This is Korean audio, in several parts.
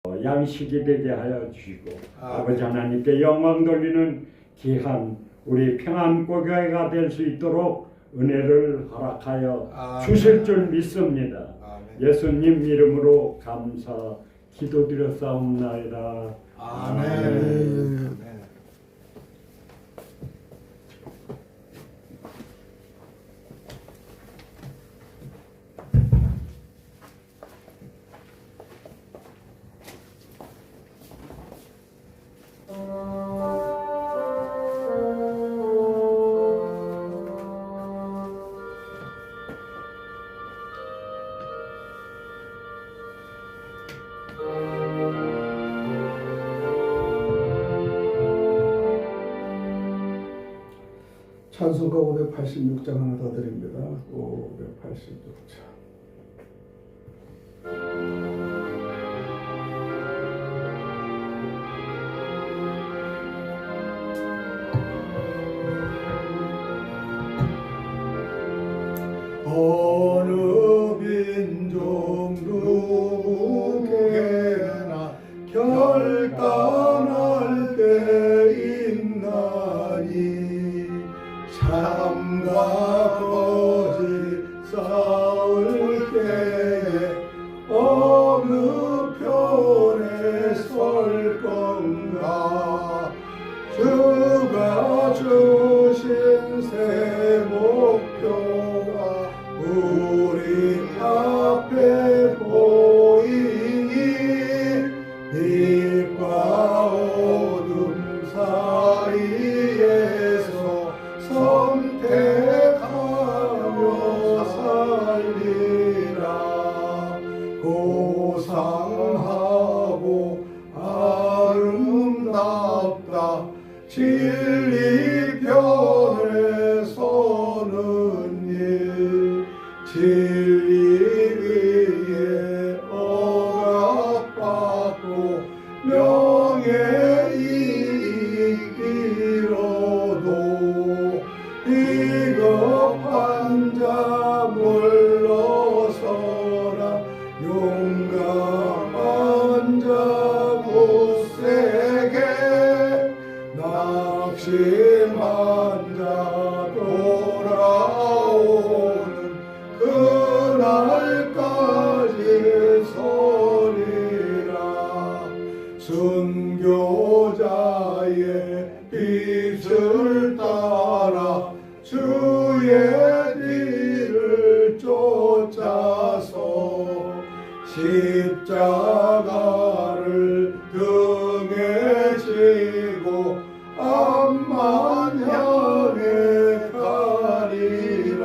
양식이 되게 하여 주시고 아버지 하나님께 영광 돌리는 귀한 우리 평안고교회가 될 수 있도록 은혜를 허락하여 주실 줄 믿습니다. 예수님 이름으로 감사 기도드렸사옵나이다. 아멘. 찬송가 586장 하나 더 드립니다. 586장. 어느 민족 누구에게나 결단할 때 있나니 참과 거짓 싸울 때에 어느 편에 설 건가 주가 주신 새 목표가 우리 앞에 보이니 빛과 어둠 사이에서 선택하며 살리라. 고상하고 아름답다 진리 편에 서는 일 진리 위에 억압받고 명예이익 잃어도 비겁한 자 물러서라. 용감한 자 굳세게 낙심한 자 돌아오는 그날까지 서리라. 순교자의 빛을 따라 주의 뒤를 쫓아서 십자가를 등에 지고 앞만 향해 가리라.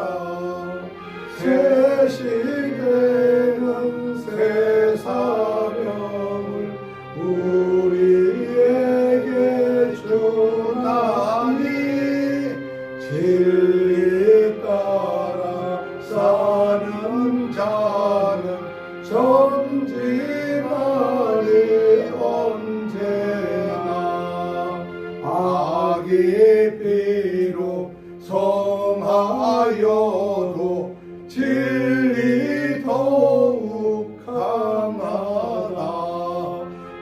새 시대는 새 사명을 우리에게 주나니 진리 따라 사는 자는 전진하리 언제나. 악이 비록 성하여도 진리 더욱 강하다.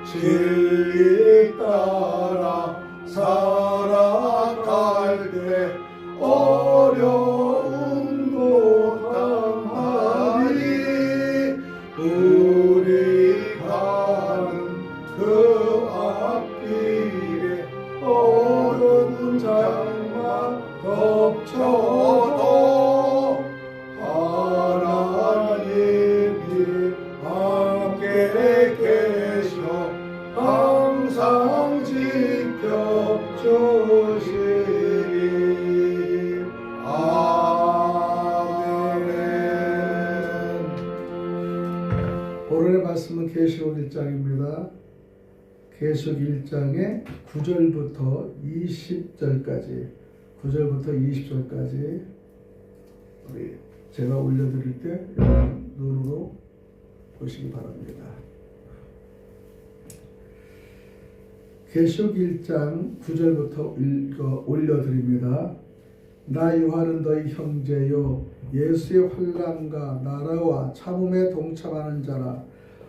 진리 따라 살아갈 때 어려움도 당하리. 우리 가는 그 앞길에 어두운 장막 덮쳐도 하나님이 함께 계셔 항상 지켜주시리. 아멘. 오늘의 말씀은 계시록 1장입니다. 계시록 1장의 9절부터 20절까지 우리 제가 올려드릴 때 여러분 눈으로 보시기 바랍니다. 계시록 1장 9절부터 올려드립니다. 나 요한은 너희 형제요 예수의 환난과 나라와 참음에 동참하는 자라.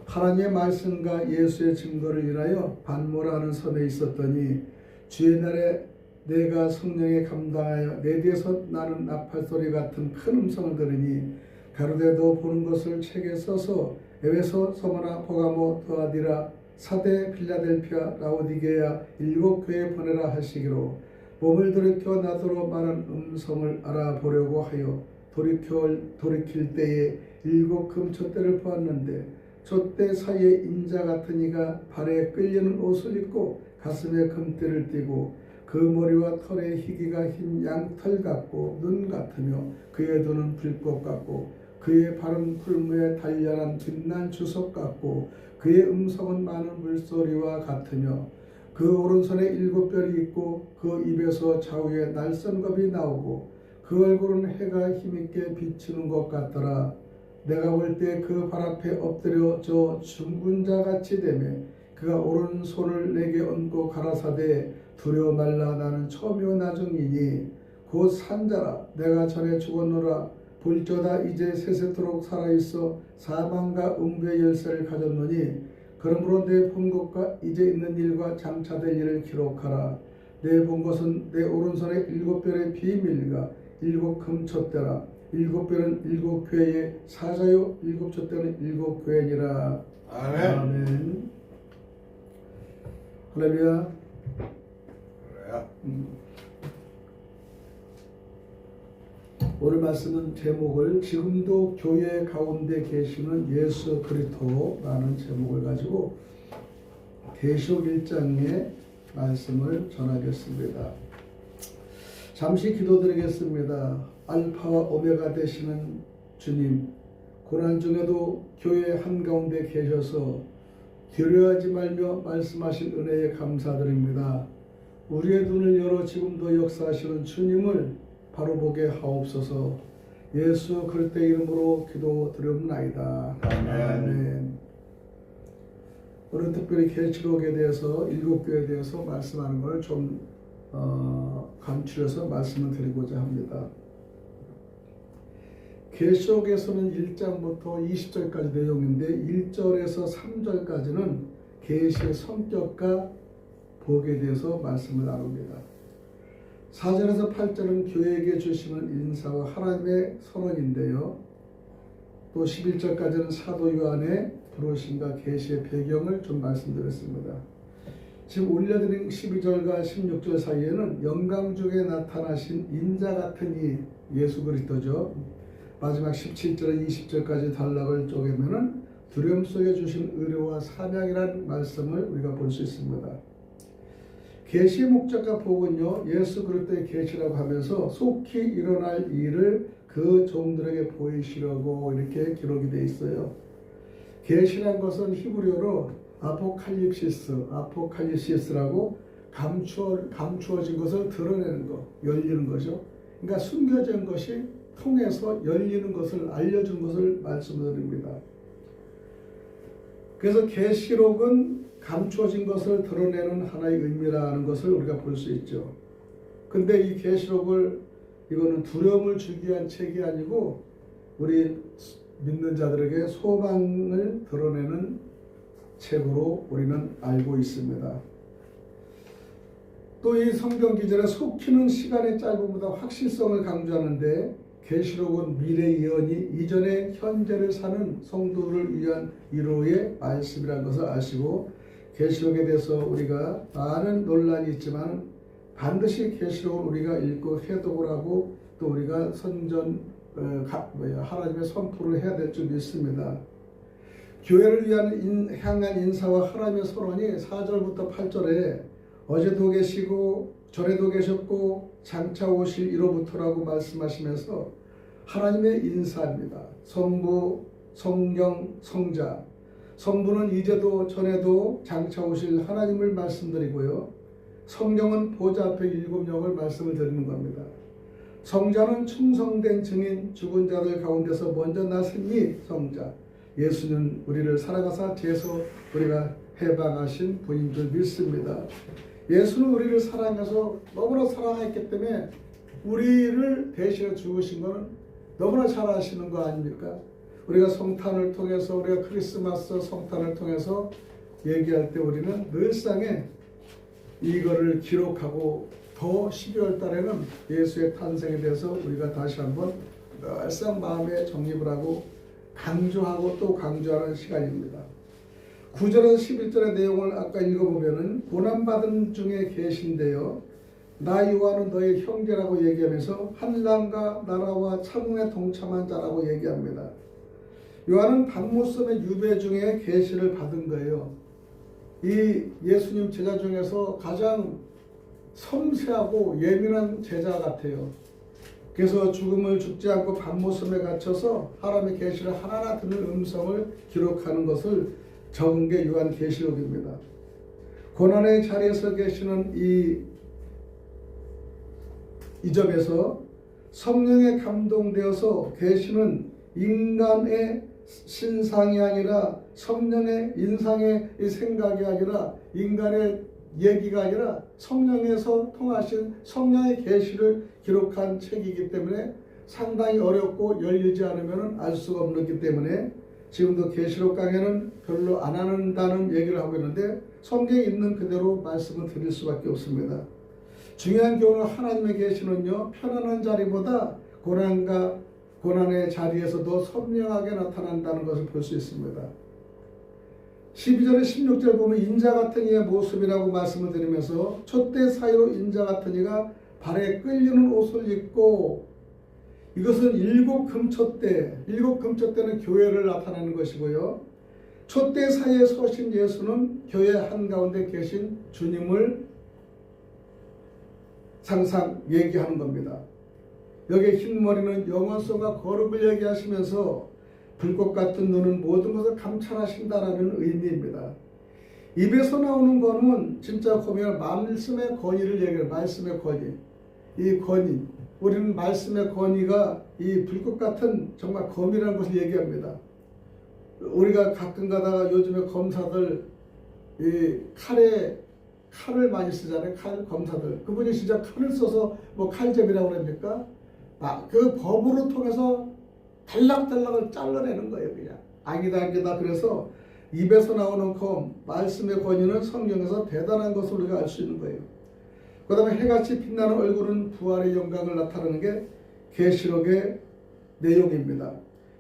하나님의 말씀과 예수의 증거를 인하여 반모라는 섬에 있었더니 주의 날에 내가 성령에 감당하여 내 뒤에서 나는 나팔소리 같은 큰 음성을 들으니 가로되도 보는 것을 책에 써서 에베소, 서머나, 보가모, 드아디라, 사대, 필라델피아, 라오디게아 7교회에 보내라 하시기로 몸을 돌이켜 나더러 말한 음성을 알아보려고 하여 돌이킬 때에 7 금촛대를 보았는데 촛대 사이에 인자 같은 이가 발에 끌리는 옷을 입고 가슴에 금띠를 띠고 그 머리와 털의 희기가 흰 양털 같고 눈 같으며 그의 눈은 불꽃 같고 그의 발은 풀무에 단련한 빛난 주석 같고 그의 음성은 많은 물소리와 같으며 그 오른손에 7별이 있고 그 입에서 좌우에 날선겁이 나오고 그 얼굴은 해가 힘있게 비추는 것 같더라. 내가 볼 때 그 발 앞에 엎드려 저 죽은 자 같이 되매 그가 오른손을 내게 얹고 가라사대 두려워 말라 나는 처음이요 나중이니 곧 산자라 내가 전에 죽었노라 볼저다 이제 세세토록 살아있어 사망과 음부의 열쇠를 가졌노니 그러므로 내 본 것과 이제 있는 일과 장차될 일을 기록하라. 내 본 것은 내 오른손에 7별의 비밀과 7 금촛대라. 7별은 7교회의 사자요 7촛대는 7교회니라. 아멘. 아멘. 할렐루야. 그래요. 오늘 말씀은 제목을 지금도 교회 가운데 계시는 예수 그리스도라는 제목을 가지고 계시록 1장의 말씀을 전하겠습니다. 잠시 기도드리겠습니다. 알파와 오메가 되시는 주님, 고난 중에도 교회 한가운데 계셔서 두려워하지 말며 말씀하신 은혜에 감사드립니다. 우리의 눈을 열어 지금도 역사하시는 주님을 바로 보게 하옵소서. 예수 그리스도의 이름으로 기도드립나이다. 아멘. 오늘 특별히 계시록에 대해서 7교회에 대해서 말씀하는 걸 좀 감추려서 말씀을 드리고자 합니다. 계시록에서는 1장부터 20절까지 내용인데 1절에서 3절까지는 계시의 성격과 복에 대해서 말씀을 나눕니다. 4절에서 8절은 교회에게 주시는 인사와 하나님의 선언인데요. 또 11절까지는 사도 요한의 부르심과 계시의 배경을 좀 말씀드렸습니다. 지금 올려드린 12절과 16절 사이에는 영광 중에 나타나신 인자 같은 이 예수 그리스도죠. 마지막 17절에 20절까지 단락을 쪼개면은 두려움 속에 주신 의료와 사명이라는 말씀을 우리가 볼 수 있습니다. 계시의 목적과 복은요, 예수 그리스도의 계시라고 하면서 속히 일어날 일을 그 종들에게 보이시려고 이렇게 기록이 되어 있어요. 계시란 것은 히브리어로 아포칼립시스라고 감추어진 것을 드러내는 것, 열리는 거죠. 그러니까 숨겨진 것이 통해서 열리는 것을 알려준 것을 말씀드립니다. 그래서 계시록은 감추어진 것을 드러내는 하나의 의미라는 것을 우리가 볼 수 있죠. 근데 이 계시록을 이거는 두려움을 주기 위한 책이 아니고 우리 믿는 자들에게 소망을 드러내는 책으로 우리는 알고 있습니다. 또 이 성경 기절에 속히는 시간의 짧음보다 확실성을 강조하는데 계시록은 미래 예언이 이전에 현재를 사는 성도를 위한 위로의 말씀이라는 것을 아시고 계시록에 대해서 우리가 많은 논란이 있지만 반드시 계시록을 우리가 읽고 해독을 하고 또 우리가 하나님의 선포를 해야 될 줄 믿습니다. 교회를 위한 향한 인사와 하나님의 선언이 4절부터 8절에 어제도 계시고 전에도 계셨고 장차 오실 이로부터라고 말씀하시면서 하나님의 인사입니다. 성부, 성령, 성자. 성부는 이제도 전에도 장차 오실 하나님을 말씀드리고요. 성령은 보좌 앞에 7영을 말씀을 드리는 겁니다. 성자는 충성된 증인, 죽은 자들 가운데서 먼저 나신 이 성자. 예수는 우리를 사랑하사 죄에서 우리가 해방하신 분인 줄 믿습니다. 예수는 우리를 사랑해서 너무나 사랑했기 때문에 우리를 대신해 죽으신 것은 너무나 잘 아시는 거 아닙니까? 우리가 성탄을 통해서 우리가 크리스마스 성탄을 통해서 얘기할 때 우리는 늘상에 이거를 기록하고 더 12월 달에는 예수의 탄생에 대해서 우리가 다시 한번 늘상 마음에 정립을 하고 강조하고 또 강조하는 시간입니다. 9절에서 11절의 내용을 아까 읽어보면은 고난받은 중에 계신데요. 나 요한은 너의 형제라고 얘기하면서 한랑과 나라와 참음에 동참한 자라고 얘기합니다. 요한은 박모섬의 유배 중에 계시를 받은 거예요. 이 예수님 제자 중에서 가장 섬세하고 예민한 제자 같아요. 그래서 죽음을 죽지 않고 박모섬에 갇혀서 하나님의 계시를 하나하나 듣는 음성을 기록하는 것을 적은 게 요한계시록입니다. 고난의 자리에서 계시는 이 점에서 성령에 감동되어서 계시는 인간의 신상이 아니라 성령의 인상의 생각이 아니라 인간의 얘기가 아니라 성령에서 통하신 성령의 계시를 기록한 책이기 때문에 상당히 어렵고 열리지 않으면 알 수가 없기 때문에 지금도 계시록 강의는 별로 안 한다는 얘기를 하고 있는데 성경에 있는 그대로 말씀을 드릴 수밖에 없습니다. 중요한 교훈은 하나님의 계시는요, 편안한 자리보다 고난의 자리에서도 선명하게 나타난다는 것을 볼 수 있습니다. 12절에 16절 보면 인자 같은 이의 모습이라고 말씀을 드리면서 촛대 사이로 인자 같은 이가 발에 끌리는 옷을 입고, 이것은 일곱 금촛대는 교회를 나타내는 것이고요. 촛대 사이에 서신 예수는 교회 한가운데 계신 주님을 항상 얘기하는 겁니다. 여기에 흰머리는 영원성과 거룩을 얘기하시면서 불꽃 같은 눈은 모든 것을 감찰하신다라는 의미입니다. 입에서 나오는 거는 진짜 보면 말씀의 권위를 얘기해요. 말씀의 권위. 이 권위. 우리는 말씀의 권위가 이 불꽃 같은 정말 검이라는 것을 얘기합니다. 우리가 가끔 가다가 요즘에 검사들 이 칼을 많이 쓰잖아요. 검사들. 그분이 진짜 칼을 써서 뭐 칼잡이라고 그럽니까? 그 법으로 통해서 달락달락을 잘라내는 거예요. 그냥 아니다. 그래서 입에서 나오는 말씀의 권위는 성경에서 대단한 것을 우리가 알 수 있는 거예요. 그 다음에 해같이 빛나는 얼굴은 부활의 영광을 나타내는 게 계시록의 내용입니다.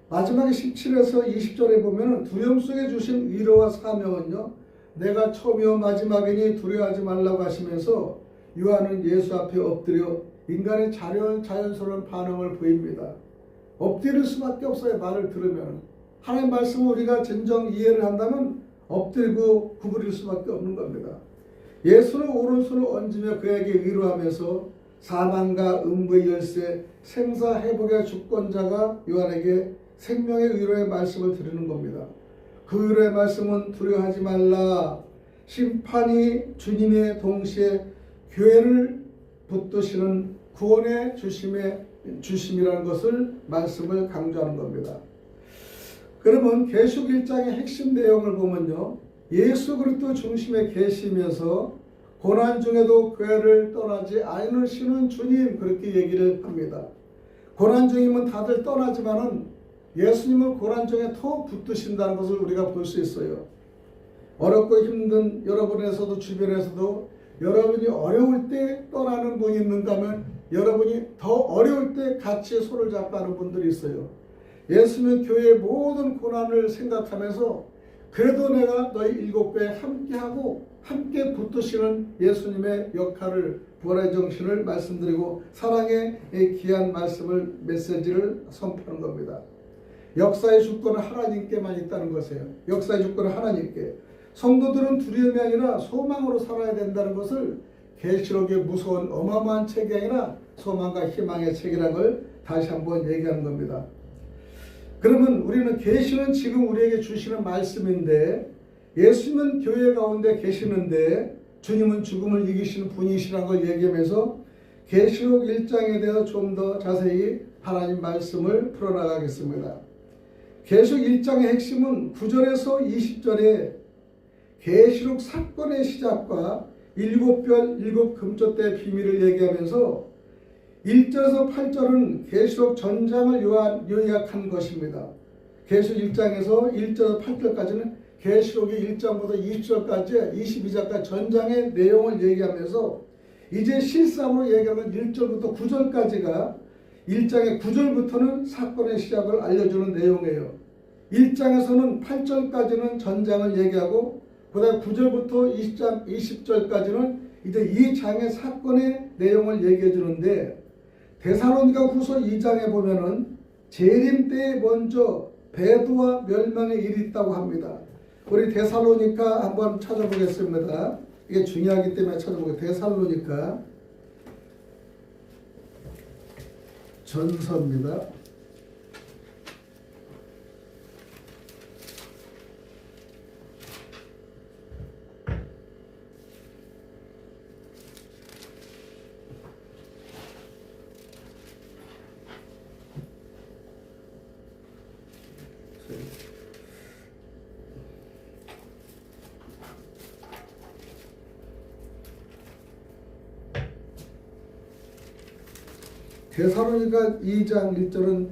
마지막에 17에서 20절에 보면 두려움 속에 주신 위로와 사명은요, 내가 처음이요 마지막이니 두려워하지 말라고 하시면서 요한은 예수 앞에 엎드려 인간의 자연스러운 반응을 보입니다. 엎드릴 수밖에 없어요. 말을 들으면. 하나님의 말씀을 우리가 진정 이해를 한다면 엎드리고 구부릴 수밖에 없는 겁니다. 예수는 오른손을 얹으며 그에게 위로하면서 사망과 음부의 열쇠, 생사회복의 주권자가 요한에게 생명의 위로의 말씀을 드리는 겁니다. 그 위로의 말씀은 두려워하지 말라. 심판이 주님의 동시에 교회를 붙드시는 구원의 주심이라는 것을 말씀을 강조하는 겁니다. 그러면 계시록 1장의 핵심 내용을 보면요, 예수 그리스도 중심에 계시면서 고난 중에도 교회를 떠나지 않으시는 주님, 그렇게 얘기를 합니다. 고난 중이면 다들 떠나지만은 예수님은 고난 중에 더 붙드신다는 것을 우리가 볼 수 있어요. 어렵고 힘든 여러분에서도 주변에서도 여러분이 어려울 때 떠나는 분이 있는가 하면 여러분이 더 어려울 때 같이 손을 잡고 하는 분들이 있어요. 예수님은 교회의 모든 고난을 생각하면서 그래도 내가 너희 7교회 함께하고 함께 붙드시는 예수님의 역할을, 부활의 정신을 말씀드리고 사랑의 귀한 말씀을, 메시지를 선포하는 겁니다. 역사의 주권은 하나님께만 있다는 것이에요. 역사의 주권은 하나님께. 성도들은 두려움이 아니라 소망으로 살아야 된다는 것을 계시록의 무서운 어마어마한 책이 아니라 소망과 희망의 책이라는 걸 다시 한번 얘기하는 겁니다. 그러면 우리는 계시는 지금 우리에게 주시는 말씀인데, 예수님은 교회 가운데 계시는데 주님은 죽음을 이기시는 분이시라는 걸 얘기하면서 계시록 1장에 대해서 좀 더 자세히 하나님 말씀을 풀어나가겠습니다. 계시록 1장의 핵심은 9절에서 20절에 계시록 사건의 시작과 7별 7금촛대의 비밀을 얘기하면서 1절에서 8절은 계시록 전장을 요약한 것입니다. 계시록 1장에서 1절에서 8절까지는 계시록의 1장부터 20절까지 22절까지 전장의 내용을 얘기하면서 이제 실상으로 얘기하는 1절부터 9절까지가 1장의 9절부터는 사건의 시작을 알려주는 내용이에요. 1장에서는 8절까지는 전장을 얘기하고 그 다음 9절부터 20절까지는 이제 이 장의 사건의 내용을 얘기해 주는데 데살로니가 후서 2장에 보면은 재림 때에 먼저 배도와 멸망의 일이 있다고 합니다. 우리 데살로니가 한번 찾아보겠습니다. 이게 중요하기 때문에 찾아보겠습니다. 데살로니가 전서입니다. 데살로니가 2장 1절은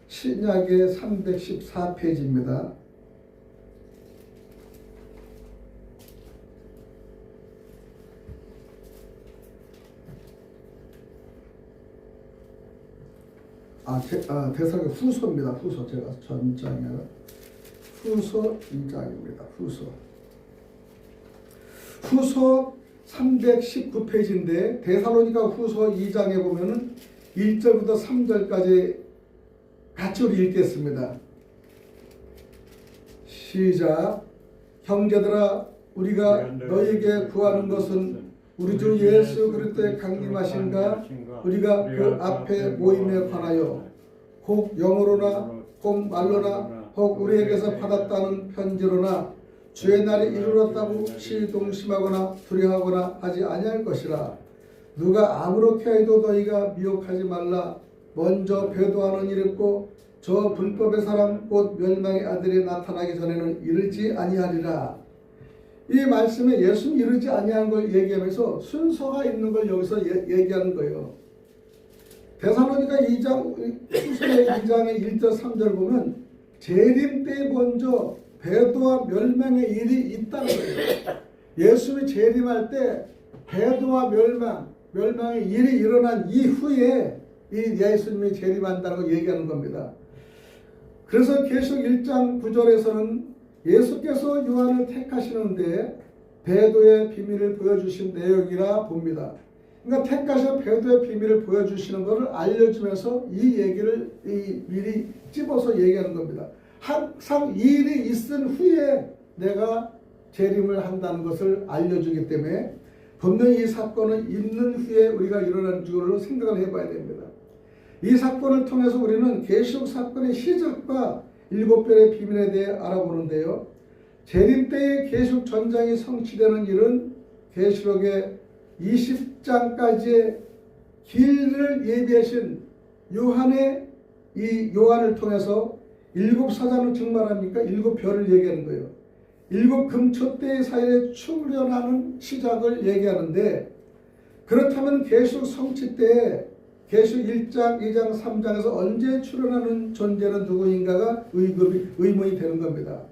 신약의 314페이지입니다. 데살로니가 후서입니다. 후서. 제가 전장에 후서 2장입니다. 후서 319페이지인데 데살로니가 후서 2장에 보면은 1절부터 3절까지 같이 우리 읽겠습니다. 시작. 형제들아 우리가 너희에게 구하는 것은 우리 주 예수 그리스도의 강림하신가 우리가 그 앞에 모임에 관하여 혹 영어로나 혹 말로나 혹 우리에게서 받았다는 편지로나 주의 날이 이르렀다고 시동심하거나 두려워하거나 하지 아니할 것이라. 누가 아무렇게 해도 너희가 미혹하지 말라. 먼저 배도하는 일이 있고 저 불법의 사람 곧 멸망의 아들이 나타나기 전에는 이르지 아니하리라. 이 말씀에 예수는 이르지 아니하는 걸 얘기하면서 순서가 있는 걸 여기서 얘기하는 거예요. 데살로니가 2장, 후서의 2장의 1절 3절 보면 재림 때 먼저 배도와 멸망의 일이 있다는 거예요. 예수님이 재림할 때 배도와 멸망의 일이 일어난 이후에 이 예수님이 재림한다는 걸 얘기하는 겁니다. 그래서 계시록 1장 9절에서는 예수께서 요한을 택하시는데 배도의 비밀을 보여주신 내용이라 봅니다. 그러니까 택하셔 배도의 비밀을 보여주시는 것을 알려주면서 이 얘기를 미리 찝어서 얘기하는 겁니다. 항상 이 일이 있은 후에 내가 재림을 한다는 것을 알려주기 때문에 분명히 이 사건은 있는 후에 우리가 일어난 줄로 생각을 해봐야 됩니다. 이 사건을 통해서 우리는 계시록 사건의 시작과 7별의 비밀에 대해 알아보는데요. 재림 때의 계시록 전장이 성취되는 일은 계시록의 20장까지의 길을 예비하신 요한을 통해서 7사자는 증말합니까? 7별을 얘기하는 거예요. 7금초대의 사이에 출현하는 시작을 얘기하는데 그렇다면 계시록 성취 때 계시록 1장, 2장, 3장에서 언제 출현하는 존재는 누구인가가 의문이 되는 겁니다.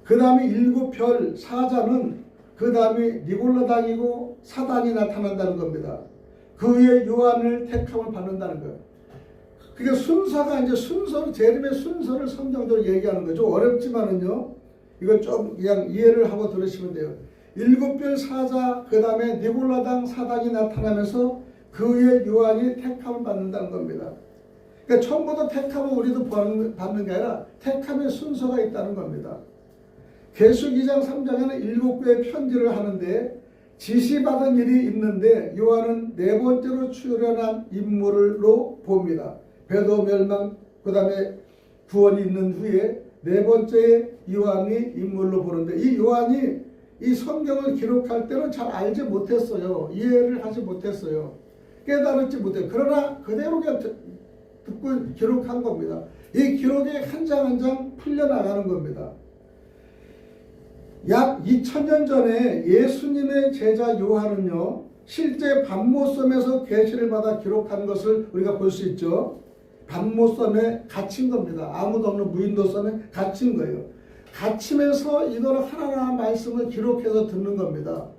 그 다음에 7별 사자는 그 다음에 니골라당이고 사단이 나타난다는 겁니다. 그 위에 요한을 택함을 받는다는 거예요. 그게 순서가 이제 재림의 순서를 성경적으로 얘기하는 거죠. 어렵지만은요. 이걸 좀 그냥 이해를 하고 들으시면 돼요. 7별 사자, 그 다음에 니골라당 사단이 나타나면서 그 위에 요한이 택함을 받는다는 겁니다. 그러니까 처음부터 택함을 우리도 받는 게 아니라 택함의 순서가 있다는 겁니다. 계시록 2장 3장에는 7개의 편지를 하는데 지시받은 일이 있는데 요한은 4번째로 출현한 인물로 봅니다. 배도 멸망 그 다음에 구원이 있는 후에 4번째 요한이 인물로 보는데 이 요한이 이 성경을 기록할 때는 잘 알지 못했어요. 이해를 하지 못했어요. 깨달았지 못해요. 그러나 그대로 듣고 기록한 겁니다. 이 기록이 한 장 한 장 풀려나가는 겁니다. 약 2000년 전에 예수님의 제자 요한은요 실제 밤모섬에서 계시를 받아 기록한 것을 우리가 볼 수 있죠. 반모섬에 갇힌 겁니다. 아무도 없는 무인도섬에 갇힌 거예요. 갇히면서 이걸 하나하나 말씀을 기록해서 듣는 겁니다.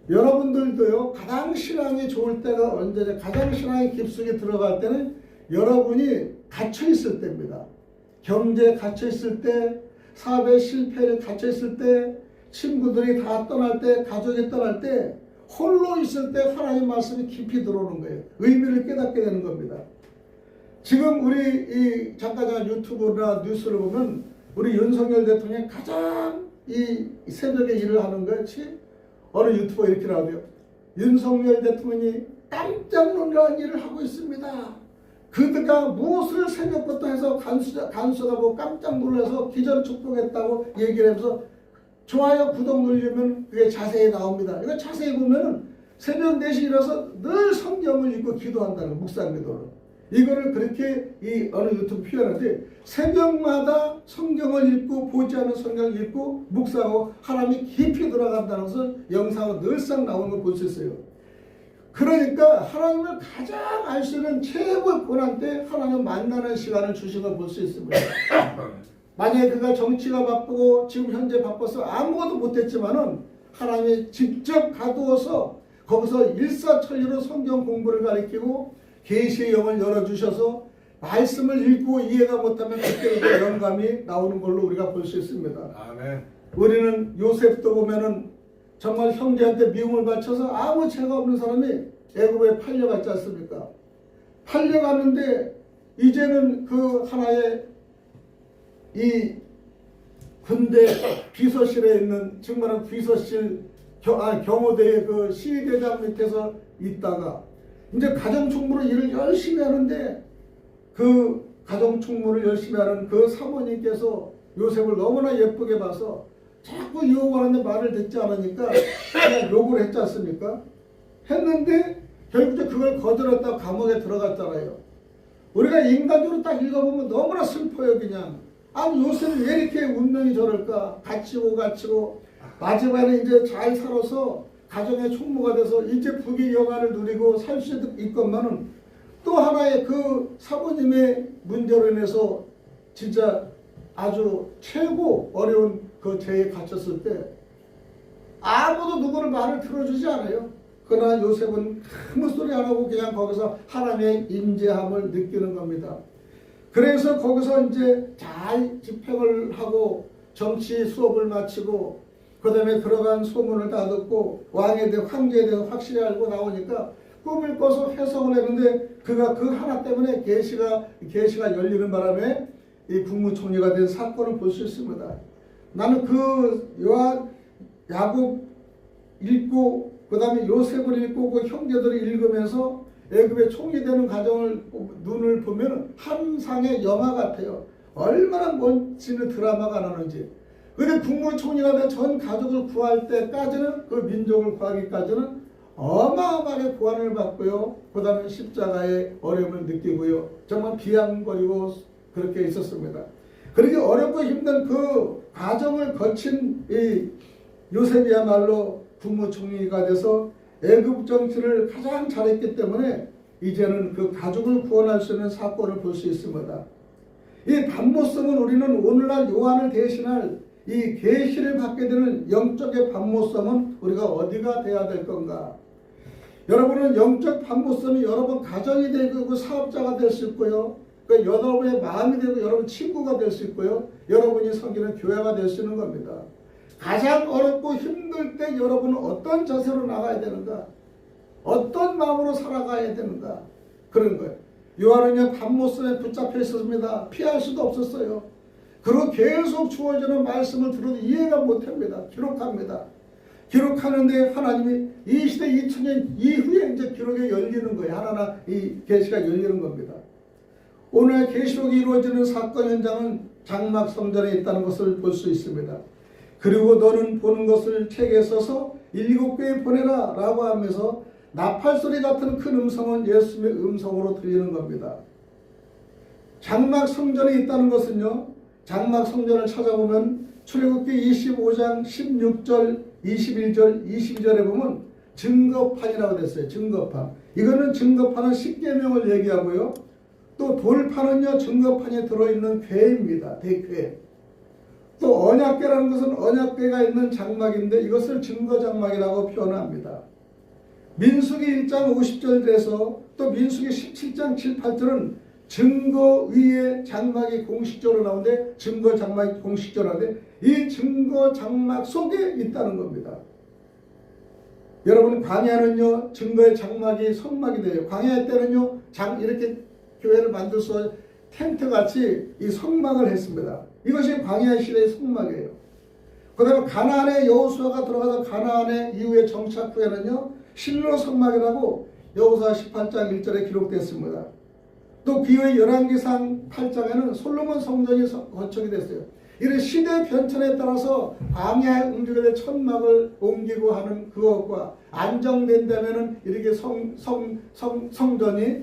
여러분들도요, 가장 신앙이 좋을 때가 언제냐, 가장 신앙이 깊숙이 들어갈 때는 여러분이 갇혀 있을 때입니다. 경제에 갇혀 있을 때, 사업의 실패에 갇혀 있을 때, 친구들이 다 떠날 때, 가족이 떠날 때, 홀로 있을 때 하나님 말씀이 깊이 들어오는 거예요. 의미를 깨닫게 되는 겁니다. 지금 우리 이 잠깐 유튜브나 뉴스를 보면 우리 윤석열 대통령이 가장 이 새벽에 일을 하는 것이 어느 유튜버 이렇게 나오고요. 윤석열 대통령이 깜짝 놀라는 일을 하고 있습니다. 그가 무엇을 새벽부터 해서 간수가 뭐 깜짝 놀라서 기절 축복했다고 얘기를 하면서 좋아요 구독 누르면 그게 자세히 나옵니다. 이거 자세히 보면은 새벽 4시 일어서 늘 성경을 읽고 기도한다는 거, 묵상 기도를. 이거를 그렇게 이 어느 유튜브 표현하는데 새벽마다 성경을 읽고 보지 않은 성경을 읽고 묵상하고 하나님이 깊이 들어간다는 것을 영상으로 늘상 나오는 걸 볼 수 있어요. 그러니까 하나님을 가장 알 수 있는 최고의 고난 때 하나님 만나는 시간을 주신 걸 볼 수 있습니다. 만약에 그가 정치가 바쁘고 지금 현재 바빠서 아무것도 못했지만은 하나님이 직접 가두어서 거기서 일사천리로 성경 공부를 가르치고 계시의 영을 열어주셔서 말씀을 읽고 이해가 못하면 그때 영감이 나오는 걸로 우리가 볼 수 있습니다. 아멘. 우리는 요셉도 보면은 정말 형제한테 미움을 바쳐서 아무 죄가 없는 사람이 애굽에 팔려갔지 않습니까? 팔려갔는데 이제는 그 하나의 이 군대 비서실에 있는 정말 비서실 경호대의 그 시위대장 밑에서 있다가 이제 가정총무로 일을 열심히 하는데 그 가정총무를 열심히 하는 그 사모님께서 요셉을 너무나 예쁘게 봐서 자꾸 유혹하는데 말을 듣지 않으니까 그냥 욕을 했지 않습니까? 했는데 결국 그걸 거들었다가 감옥에 들어갔잖아요. 우리가 인간적으로 딱 읽어보면 너무나 슬퍼요. 그냥 아니 요셉이 왜 이렇게 운명이 저럴까? 갇히고 마지막에는 이제 잘 살아서 가정의 총무가 돼서 이제 부귀 영화를 누리고 살 수 있건만은 또 하나의 그 사모님의 문제로 인해서 진짜 아주 최고 어려운 그 죄에 갇혔을 때 아무도 누구를 말을 들어주지 않아요. 그러나 요셉은 아무 소리 안 하고 그냥 거기서 하나님의 임재함을 느끼는 겁니다. 그래서 거기서 이제 잘 집행을 하고 정치 수업을 마치고 그 다음에 들어간 소문을 다 듣고 왕에 대해 황제에 대해서 확실히 알고 나오니까 꿈을 꿔서 해석을 했는데 그가 그 하나 때문에 계시가 열리는 바람에 이 국무총리가 된 사건을 볼 수 있습니다. 나는 그 야곱 읽고 그 다음에 요셉을 읽고 그 형제들을 읽으면서 애굽의 총리 되는 과정을 눈을 보면 한 상의 영화 같아요. 얼마나 멋지는 드라마가 나는지. 근데 국무총리가 된 전 가족을 구할 때까지는 그 민족을 구하기까지는 어마어마하게 고난을 받고요. 그 다음에 십자가의 어려움을 느끼고요. 정말 비양거리고 그렇게 있었습니다. 그렇게 어렵고 힘든 그 과정을 거친 이 요셉이야말로 국무총리가 돼서 애굽 정치를 가장 잘했기 때문에 이제는 그 가족을 구원할 수 있는 사건을 볼 수 있습니다. 이 반모섬은 우리는 오늘날 요한을 대신할 이 계시를 받게 되는 영적의 반모섬은 우리가 어디가 돼야 될 건가? 여러분은 영적 반모섬이 여러분 가정이 되고 사업자가 될 수 있고요. 그 여러분의 마음이 되고 여러분 친구가 될 수 있고요. 여러분이 섬기는 교회가 될 수 있는 겁니다. 가장 어렵고 힘들 때 여러분은 어떤 자세로 나가야 되는가? 어떤 마음으로 살아가야 되는가? 그런 거예요. 요한은요 반모섬에 붙잡혀 있었습니다. 피할 수도 없었어요. 그리고 계속 주어지는 말씀을 들어도 이해가 못합니다. 기록합니다. 기록하는데 하나님이 이 시대 2000년 이후에 이제 기록이 열리는 거예요. 하나하나 이 계시가 열리는 겁니다. 오늘 계시록이 이루어지는 사건 현장은 장막 성전에 있다는 것을 볼 수 있습니다. 그리고 너는 보는 것을 책에 써서 7교회에 보내라 라고 하면서 나팔소리 같은 큰 음성은 예수님의 음성으로 들리는 겁니다. 장막 성전에 있다는 것은요, 장막 성전을 찾아보면 출애굽기 25장 16절 21절 22절에 보면 증거판이라고 됐어요. 증거판. 이거는 증거판은 십계명을 얘기하고요. 또 돌판은요 증거판이 들어있는 궤입니다. 대궤. 또 언약궤라는 것은 언약궤가 있는 장막인데 이것을 증거장막이라고 표현합니다. 민수기 1장 50절에서 또 민수기 17장 7, 8절은 증거 위에 장막이 공식적으로 나오는데 증거 장막이 공식적으로 나오는데 이 증거 장막 속에 있다는 겁니다. 여러분 광야는요 증거의 장막이 성막이 돼요. 광야 때는요 이렇게 교회를 만들 수 있는 텐트같이 이 성막을 했습니다. 이것이 광야 시대의 성막이에요. 그 다음에 가나안에 여호수아가 들어가서 가나안에 이후에 정착 후에는요 실로 성막이라고 여호수아 18장 1절에 기록됐습니다. 또 그 이후에 열왕기상 8장에는 솔로몬 성전이 건축이 됐어요. 이런 시대 변천에 따라서 광야에 움직일 천막을 옮기고 하는 그것과 안정된다면은 이렇게 성막이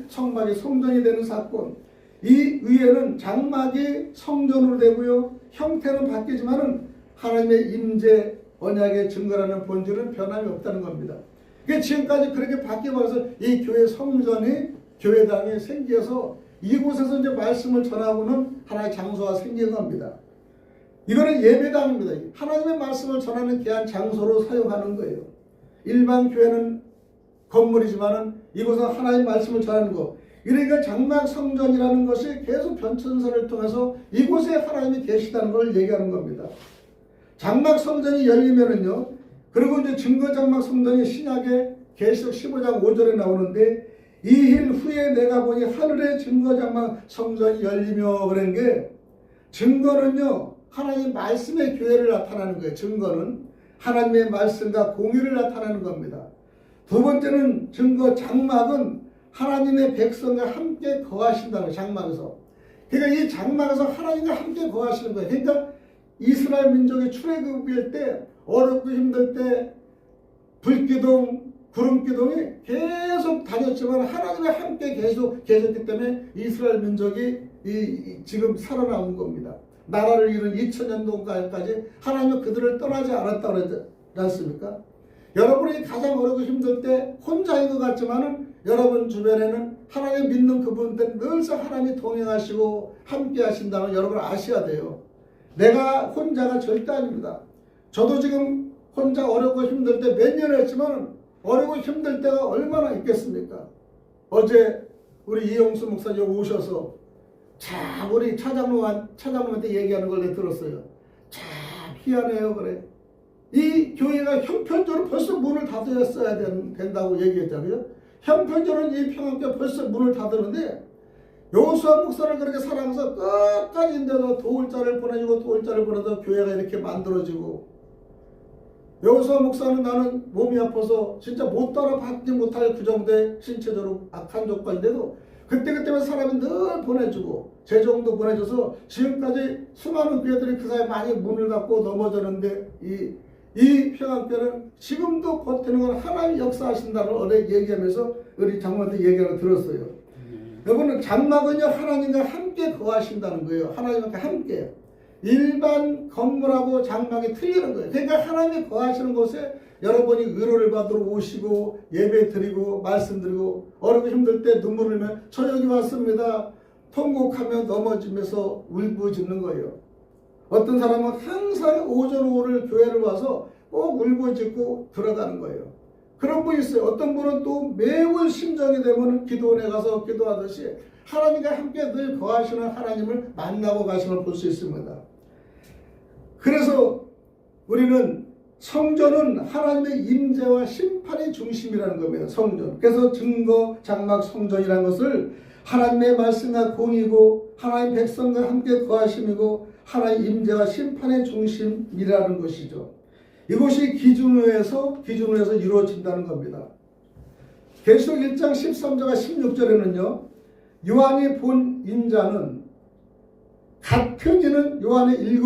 성전이 되는 사건. 이 위에는 장막이 성전으로 되고요. 형태는 바뀌지만은 하나님의 임재 언약의 증거라는 본질은 변함이 없다는 겁니다. 그러니까 지금까지 그렇게 바뀌어서 이 교회 성전이 교회당이 생겨서 이곳에서 이제 말씀을 전하고는 하나의 장소가 생긴 겁니다. 이거는 예배당입니다. 하나님의 말씀을 전하는 귀한 장소로 사용하는 거예요. 일반 교회는 건물이지만은 이곳은 하나님의 말씀을 전하는 거. 그러니까 장막 성전이라는 것이 계속 변천사를 통해서 이곳에 하나님이 계시다는 걸 얘기하는 겁니다. 장막 성전이 열리면은요. 그리고 이제 증거 장막 성전이 신약의 계시록 15장 5절에 나오는데 이일 후에 내가 보니 하늘의 증거 장막 성전이 열리며 그런 게 증거는요. 하나님 말씀의 교회를 나타나는 거예요. 증거는 하나님의 말씀과 공의를 나타나는 겁니다. 두 번째는 증거 장막은 하나님의 백성과 함께 거하신다는 장막에서. 그러니까 이 장막에서 하나님과 함께 거하시는 거예요. 그러니까 이스라엘 민족이 출애굽일 때 어렵고 힘들 때 불기둥, 구름기둥이 계속 다녔지만 하나님과 함께 계셨기 때문에 이스라엘 민족이 지금 살아남은 겁니다. 나라를 이룬 2000년 동안까지 하나님은 그들을 떠나지 않았다고 그러지 않습니까? 여러분이 가장 어렵고 힘들 때 혼자인 것 같지만은 여러분 주변에는 하나님 믿는 그분들 늘상 하나님이 동행하시고 함께 하신다는 여러분 아셔야 돼요. 내가 혼자가 절대 아닙니다. 저도 지금 혼자 어렵고 힘들 때 몇 년을 했지만 어렵고 힘들 때가 얼마나 있겠습니까? 어제 우리 이영수 목사님 오셔서 참 우리 차장님한테 얘기하는 걸 내가 들었어요. 참 희한해요 그래. 이 교회가 형편적으로 벌써 문을 닫았어야 된다고 얘기했잖아요. 형편적으로 이 평안교회 벌써 문을 닫았는데 여호수아 목사를 그렇게 사랑해서 끝까지 인데도 도울자를 보내서 교회가 이렇게 만들어지고 여호수아 목사는 나는 몸이 아파서 진짜 못 따라받지 못할 그 정도의 신체적으로 악한 조건인데도 그때그때마다 사람이 늘 보내주고 재정도 보내줘서 지금까지 수많은 교회들이 그 사이에 많이 문을 닫고 넘어졌는데 이 평안교회는 지금도 버티는 건 하나님 역사하신다는 걸 얘기하면서 우리 장로한테 얘기를 들었어요. 여러분은 장막은요 하나님과 함께 거하신다는 거예요. 하나님과 함께. 일반 건물하고 장막이 틀리는 거예요. 그러니까 하나님이 거하시는 곳에 여러분이 위로를 받으러 오시고 예배 드리고 말씀 드리고 어렵고 힘들 때 눈물을 흘리면 저 여기 왔습니다. 통곡하며 넘어지면서 울부짖는 거예요. 어떤 사람은 항상 오전 오후를 교회를 와서 꼭 울부짖고 들어가는 거예요. 그런 분이 있어요. 어떤 분은 또 매우 심정이 되면 기도원에 가서 기도하듯이 하나님과 함께 늘 거하시는 하나님을 만나고 가시는 걸 볼 수 있습니다. 그래서 우리는 성전은 하나님의 임재와 심판의 중심이라는 겁니다. 성전. 그래서 증거 장막 성전이라는 것을 하나님의 말씀과 공의고 하나님 백성과 함께 거하심이고 하나님의 임재와 심판의 중심이라는 것이죠. 이것이 기준으로에서 이루어진다는 겁니다. 계시록 1장 13절과 16절에는요. 요한이 본 인자는 같은 이는 요한의 7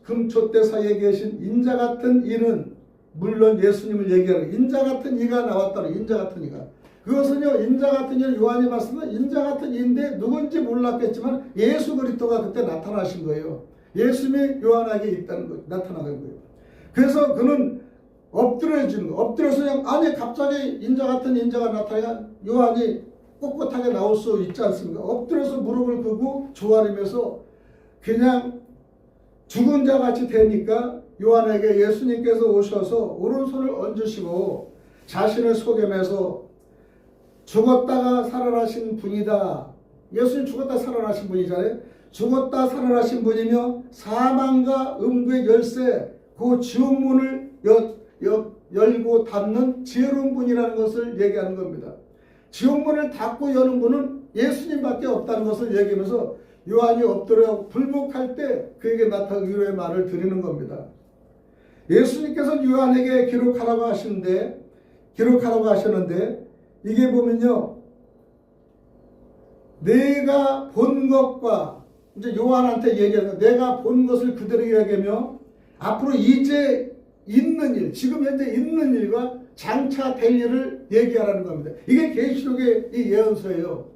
금초대 사이에 계신 인자 같은 이는 물론 예수님을 얘기하는 인자 같은 이가 나왔다는 인자 같은 이가 그것은요 인자 같은 이는 요한이 봤을 때 인자 같은 이인데 누군지 몰랐겠지만 예수 그리스도가 그때 나타나신 거예요. 예수님이 요한에게 있다는 거 나타나는 거예요. 그래서 그는 엎드려지는 거 엎드려서 그냥 아니 갑자기 인자 같은 인자가 나타나니까 요한이 꼿꼿하게 나올 수 있지 않습니까? 엎드려서 무릎을 꿇고 조아리면서 그냥 죽은 자 같이 되니까 요한에게 예수님께서 오셔서 오른손을 얹으시고 자신을 소개하면서 죽었다가 살아나신 분이다. 예수님 죽었다 살아나신 분이잖아요. 죽었다 살아나신 분이며 사망과 음부의 열쇠, 그 지옥문을 열고 닫는 지혜로운 분이라는 것을 얘기하는 겁니다. 지옥문을 닫고 여는 분은 예수님밖에 없다는 것을 얘기하면서 요한이 엎드려 불복할 때 그에게 나타난 위로의 말을 드리는 겁니다. 예수님께서 요한에게 기록하라고 하셨는데 이게 보면요, 내가 본 것과 이제 요한한테 얘기하는 내가 본 것을 그대로 이야기하며 앞으로 이제 있는 일, 지금 현재 있는 일과 장차 될 일을 얘기하라는 겁니다. 이게 계시록의 이 예언서예요.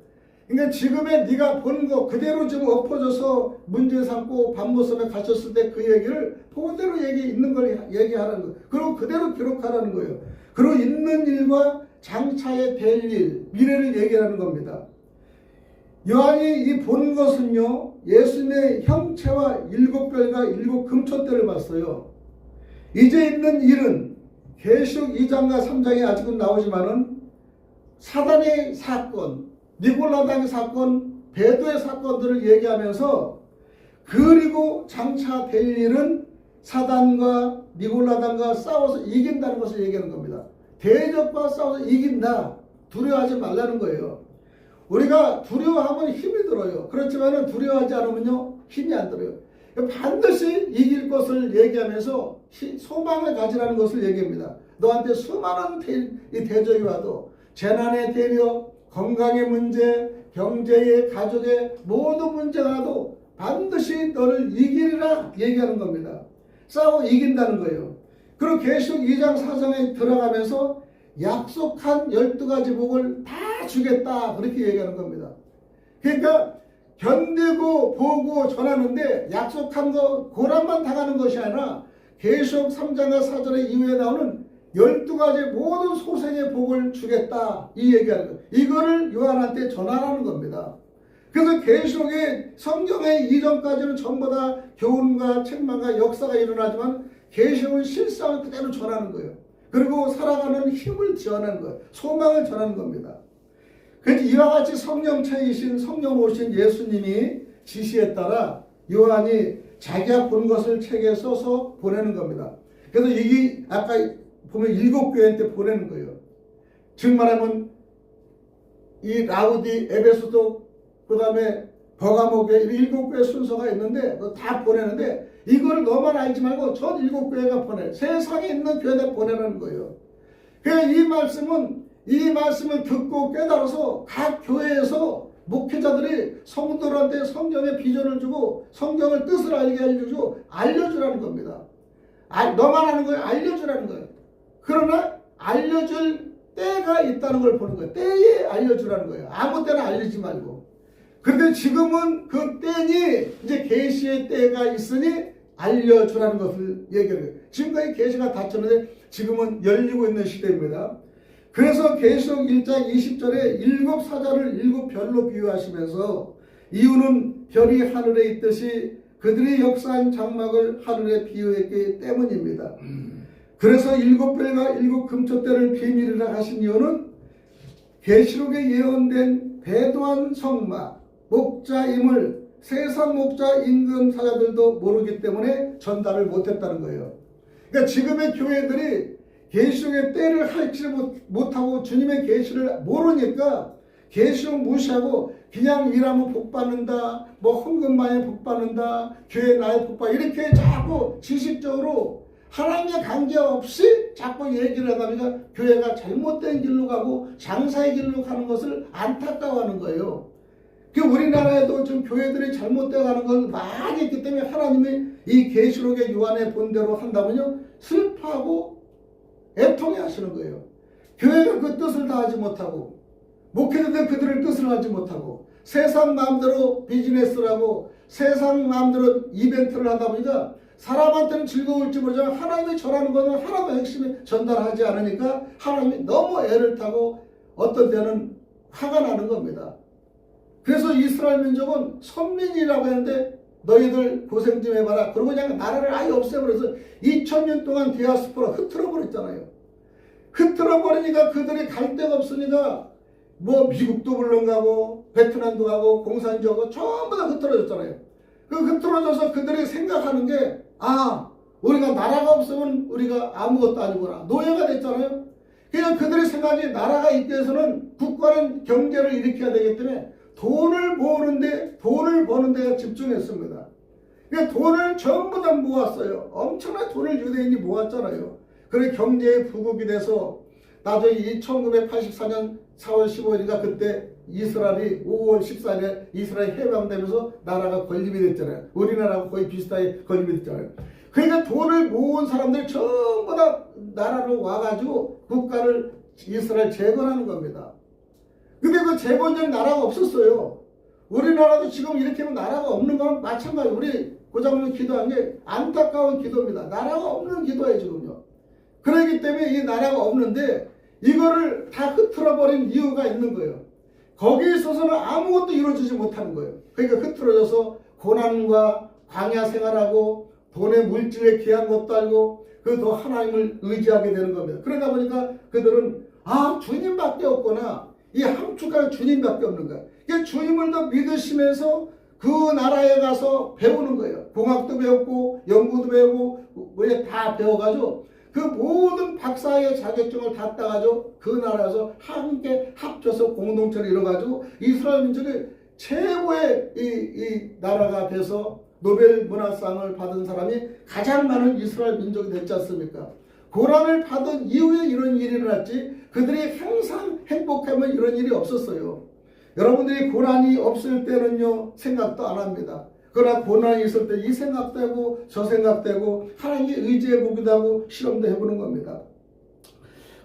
그러니까 지금의 네가 본 거 그대로 지금 엎어져서 문제 삼고 밤모섬에 갇혔을 때 그 얘기를 그대로 있는 걸 얘기하라는 거예요. 그리고 그대로 기록하라는 거예요. 그리고 있는 일과 장차에 될 일, 미래를 얘기하는 겁니다. 요한이 이 본 것은요, 예수님의 형체와 7별과 7 금초대를 봤어요. 이제 있는 일은 계시록 2장과 3장에 아직은 나오지만은 사단의 사건, 니골라당의 사건, 베드의 사건들을 얘기하면서 그리고 장차 될 일은 사단과 니골라당과 싸워서 이긴다는 것을 얘기하는 겁니다. 대적과 싸워서 이긴다. 두려워하지 말라는 거예요. 우리가 두려워하면 힘이 들어요. 그렇지만 두려워하지 않으면요, 힘이 안 들어요. 반드시 이길 것을 얘기하면서 소망을 가지라는 것을 얘기합니다. 너한테 수많은 대적이 와도 재난의 대려, 건강의 문제, 경제의, 가족의 모든 문제가 와도 반드시 너를 이기리라 얘기하는 겁니다. 싸워 이긴다는 거예요. 그리고 계시록 2장 4장에 들어가면서 약속한 12가지 복을 다 주겠다 그렇게 얘기하는 겁니다. 그러니까 견디고 보고 전하는데 약속한 거 고난만 당하는 것이 아니라 계시록 3장과 4절의 이후에 나오는 12가지 모든 소생의 복을 주겠다 이 얘기하는 거예요. 이거를 요한한테 전하라는 겁니다. 그래서 계시록의 성경의 이전까지는 전부 다 교훈과 책망과 역사가 일어나지만 계시록은 실상을 그대로 전하는 거예요. 그리고 살아가는 힘을 전하는 거예요. 소망을 전하는 겁니다. 그래서 이와 같이 성령체이신 성령 오신 예수님이 지시에 따라 요한이 자기가 본 것을 책에 써서 보내는 겁니다. 그래서 이게 아까 보면 7교회한테 보내는 거예요. 즉 말하면 이 라우디, 에베소도 그 다음에 버가모교회 7교회 순서가 있는데 다 보내는데 이거를 너만 알지 말고 전 7교회가 보내. 세상에 있는 교회다 보내라는 거예요. 그래서 이 말씀을 듣고 깨달아서 각 교회에서 목회자들이 성도들한테 성경의 비전을 주고 성경을 뜻을 알게 알려주고 알려주라는 겁니다. 너만 아는 거예요. 알려주라는 거예요. 그러나 알려줄 때가 있다는 걸 보는 거예요. 때에 알려주라는 거예요. 아무 때나 알리지 말고. 그런데 지금은 그 때니 이제 계시의 때가 있으니 알려주라는 것을 얘기하는 거예요. 지금까지 계시가 닫혔는데 지금은 열리고 있는 시대입니다. 그래서 계시록 1장 20절에 7 사자를 7 별로 비유하시면서 이유는 별이 하늘에 있듯이 그들이 역사한 장막을 하늘에 비유했기 때문입니다. 그래서 7 별과 7 금초대를 비밀이라 하신 이유는 계시록에 예언된 배도한 성막, 목자임을 세상 목자 임금 사자들도 모르기 때문에 전달을 못했다는 거예요. 그러니까 지금의 교회들이 계시록의 때를 할지 못하고 주님의 계시를 모르니까 계시록 무시하고 그냥 일하면 복 받는다, 뭐 헌금만에 복 받는다, 교회 나에 복 받는다 이렇게 자꾸 지식적으로 하나님의 관계없이 자꾸 얘기를 하다 보니까 교회가 잘못된 길로 가고 장사의 길로 가는 것을 안타까워하는 거예요. 우리나라에도 지금 교회들이 잘못되어 가는 건 많이 있기 때문에 하나님이 이 계시록의 요한의 본대로 한다면요 슬퍼하고 애통해 하시는 거예요. 교회가 그 뜻을 다 하지 못하고 목회자들 그들의 뜻을 하지 못하고 세상 마음대로 비즈니스를 하고 세상 마음대로 이벤트를 하다 보니까 사람한테는 즐거울지 모르지만 하나님이 전하는 것은 하나도 핵심에 전달하지 않으니까 하나님이 너무 애를 타고 어떤 때는 화가 나는 겁니다. 그래서 이스라엘 민족은 선민이라고 했는데 너희들 고생 좀 해봐라. 그러고 그냥 나라를 아예 없애버려서 2000년 동안 디아스포라 흐트러버렸잖아요. 흐트러버리니까 그들이 갈 데가 없으니까 뭐 미국도 물론 가고 베트남도 가고 공산주의고 전부 다 흐트러졌잖아요. 그 흐트러져서 그들이 생각하는 게 우리가 나라가 없으면 우리가 아무것도 아니구나. 노예가 됐잖아요. 그러니까 그들의 생각이 나라가 있기 위해서는 국가는 경제를 일으켜야 되기 때문에 돈을 버는 데가 집중했습니다. 그러니까 돈을 전부 다 모았어요. 엄청난 돈을 유대인이 모았잖아요. 그래 경제의 부국이 돼서 나중에 1984년 4월 15일인가 그때 이스라엘이 5월 14일에 이스라엘 해방되면서 나라가 건립이 됐잖아요. 우리나라하고 거의 비슷하게 건립이 됐잖아요. 그러니까 돈을 모은 사람들 전부 다 나라로 와가지고 국가를 이스라엘 재건하는 겁니다. 근데 그 재건 전 나라가 없었어요. 우리나라도 지금 이렇게 하면 나라가 없는 거는 마찬가지. 우리 고장님 기도한 게 안타까운 기도입니다. 나라가 없는 기도예요 지금요. 그렇기 때문에 이 나라가 없는데 이거를 다 흐트러버린 이유가 있는 거예요. 거기에 있어서는 아무것도 이루어지지 못하는 거예요. 그러니까 흐트러져서 고난과 광야 생활하고 돈의 물질에 귀한 것도 알고 그 더 하나님을 의지하게 되는 겁니다. 그러다 보니까 그들은 주님밖에 없구나. 이 함축한 주님밖에 없는 거야. 그러니까 주님을 더 믿으시면서 그 나라에 가서 배우는 거예요. 공학도 배웠고 연구도 배우고 다 배워가지고 그 모든 박사의 자격증을 다 따가지고 그 나라에서 함께 합쳐서 공동체를 이뤄가지고 이스라엘 민족이 최고의 이 나라가 돼서 노벨 문화상을 받은 사람이 가장 많은 이스라엘 민족이 됐지 않습니까? 고난을 받은 이후에 이런 일이 일어났지 그들이 항상 행복하면 이런 일이 없었어요. 여러분들이 고난이 없을 때는요 생각도 안 합니다. 그러나 고난이 있을 때 이 생각도 하고 저 생각도 하고 하나님께 의지해보기도 하고 실험도 해보는 겁니다.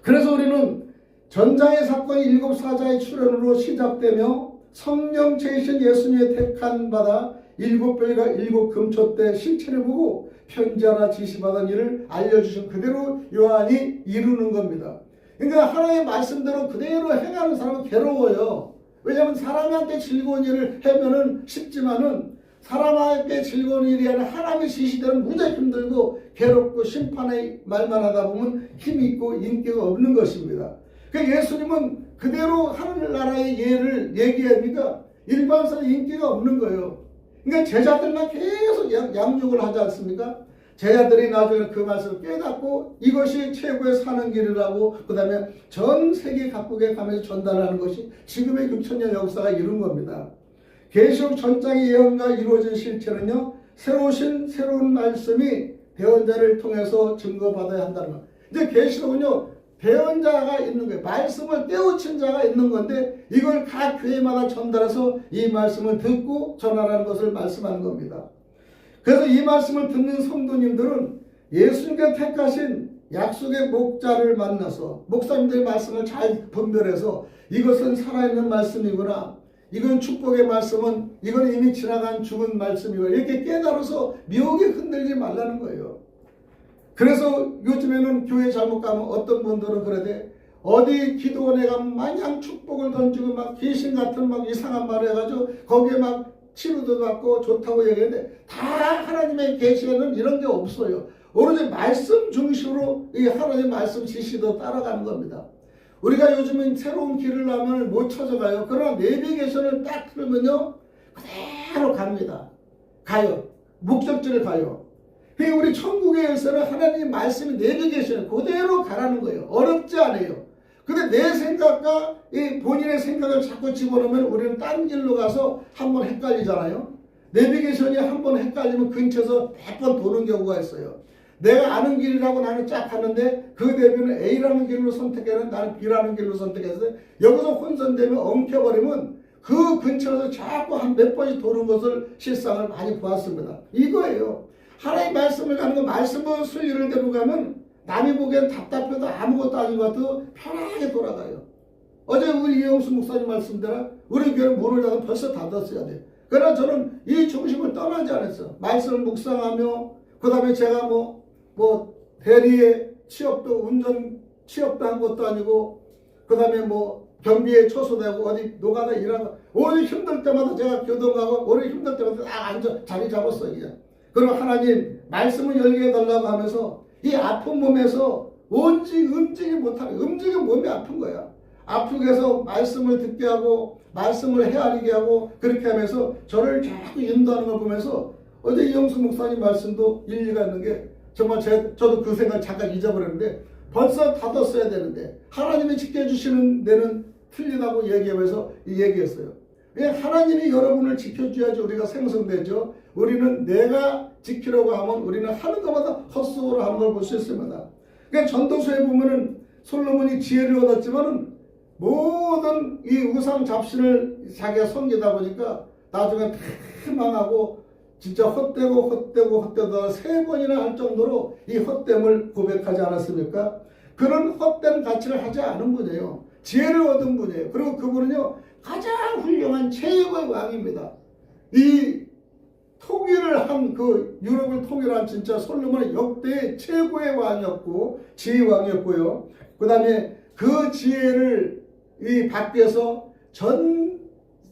그래서 우리는 전장의 사건이 7 사자의 출현으로 시작되며 성령 제이신 예수님의 택한 바다 7별과 7 금초 때 실체를 보고 편지하라 지시받은 일을 알려주신 그대로 요한이 이루는 겁니다. 그러니까 하나님의 말씀대로 그대로 행하는 사람은 괴로워요. 왜냐하면 사람한테 즐거운 일을 하면은 쉽지만은 사람한테 즐거운 일이 아니라 하나님의 지시대로 무지하게 힘들고 괴롭고 심판의 말만 하다 보면 힘이 있고 인기가 없는 것입니다. 그러니까 예수님은 그대로 하늘나라의 예를 얘기하니까 일반 사람 인기가 없는 거예요. 그러니까 제자들만 계속 양육을 하지 않습니까? 제자들이 나중에 그 말씀을 깨닫고 이것이 최고의 사는 길이라고 그 다음에 전 세계 각국에 가면서 전달하는 것이 지금의 6000년 역사가 이룬 겁니다. 계시록 전장의 예언과 이루어진 실체는요 새로운 말씀이 대언자를 통해서 증거받아야 한다는 것. 이제 계시록은요 대언자가 있는 거예요. 말씀을 떼우친 자가 있는 건데 이걸 각 교회마다 전달해서 이 말씀을 듣고 전하라는 것을 말씀하는 겁니다. 그래서 이 말씀을 듣는 성도님들은 예수님께 택하신 약속의 목자를 만나서 목사님들의 말씀을 잘 분별해서 이것은 살아있는 말씀이구나. 이건 축복의 말씀은 이건 이미 지나간 죽은 말씀이구나. 이렇게 깨달아서 미혹에 흔들리지 말라는 거예요. 그래서 요즘에는 교회 잘못 가면 어떤 분들은 그러대 어디 기도원에 가면 마냥 축복을 던지고 막 귀신 같은 막 이상한 말을 해가지고 거기에 막 치료도 받고 좋다고 얘기하는데 다 하나님의 계시에는 이런 게 없어요. 오로지 말씀 중심으로 이 하나님의 말씀 지시도 따라가는 겁니다. 우리가 요즘은 새로운 길을 가면 못 찾아가요. 그러나 내비게이션을 딱 틀면요 그대로 갑니다. 가요. 목적지를 가요. 우리 천국의 열쇠는 하나님 말씀이 내비게이션에 그대로 가라는 거예요. 어렵지 않아요. 근데 내 생각과 이 본인의 생각을 자꾸 집어넣으면 우리는 딴 길로 가서 한번 헷갈리잖아요. 내비게이션이 한번 헷갈리면 근처에서 100번 도는 경우가 있어요. 내가 아는 길이라고 나는 쫙 갔는데 그 내비는 A라는 길로 선택해서 나는 B라는 길로 선택해서 여기서 혼선되면 엉켜버리면 그 근처에서 자꾸 한 몇 번씩 도는 것을 실상을 많이 보았습니다. 이거예요. 하나님 말씀을 가는 거 말씀을 순리를 대로 가면 남이 보기엔 답답해도 아무것도 아닌 것 같아도 편하게 돌아가요. 어제 우리 이영수 목사님 말씀대로 우리 교회는 문을 닫으면 벌써 닫았어야 돼요. 그러나 저는 이 중심을 떠나지 않았어요. 말씀을 묵상하며 그 다음에 제가 대리에 취업도 운전 취업도 한 것도 아니고 그 다음에 경비에 초소되고 어디 노가다 일하고 오늘 힘들 때마다 제가 교동 가고 오늘 힘들 때마다 딱 앉아 자리 잡았어요. 그냥. 그리고 하나님 말씀을 열게 해달라고 하면서 이 아픈 몸에서 움직이지 못하는 움직이면 몸이 아픈 거야. 아프게 해서 말씀을 듣게 하고 말씀을 헤아리게 하고 그렇게 하면서 저를 자꾸 인도하는 걸 보면서 어제 이영수 목사님 말씀도 일리가 있는 게 정말 저도 그 생각 잠깐 잊어버렸는데 벌써 닫았어야 되는데 하나님이 지켜주시는 데는 틀리다고 얘기하면서 얘기했어요. 왜 하나님이 여러분을 지켜줘야지 우리가 생성되죠. 우리는 내가 지키려고 하면 우리는 하는 것마다 헛수고로 하는 걸 볼 수 있습니다. 그러니까 전도서에 보면은 솔로몬이 지혜를 얻었지만은 모든 이 우상 잡신을 자기가 섬기다 보니까 나중에 다 망하고 진짜 헛되고 세 번이나 할 정도로 이 헛됨을 고백하지 않았습니까? 그런 헛된 가치를 하지 않은 분이에요. 지혜를 얻은 분이에요. 그리고 그분은요 가장 훌륭한 최고의 왕입니다. 이 통일을 한 그 유럽을 통일한 진짜 솔로몬은 역대 최고의 왕이었고 지혜왕이었고요. 그 다음에 그 지혜를 이 밖에서 전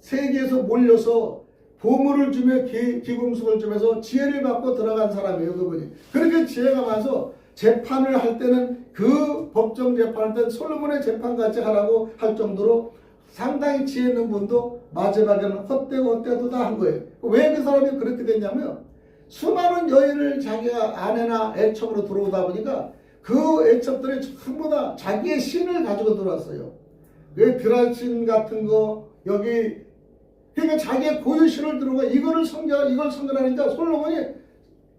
세계에서 몰려서 보물을 주며 기금속을 주면서 지혜를 받고 들어간 사람이에요. 그분이. 그렇게 지혜가 많아서 재판을 할 때는 그 법정 재판할 때는 솔로몬의 재판같이 하라고 할 정도로 상당히 지혜 있는 분도 마지막에는 헛되고 다 한 거예요. 왜 그 사람이 그렇게 됐냐면 수많은 여인을 자기가 아내나 애첩으로 들어오다 보니까 그 애첩들이 전부 다 자기의 신을 가지고 들어왔어요. 왜 드라신 같은 거 여기 그러니까 자기의 고유신을 들어오고 이걸 섬겨라니까 솔로몬이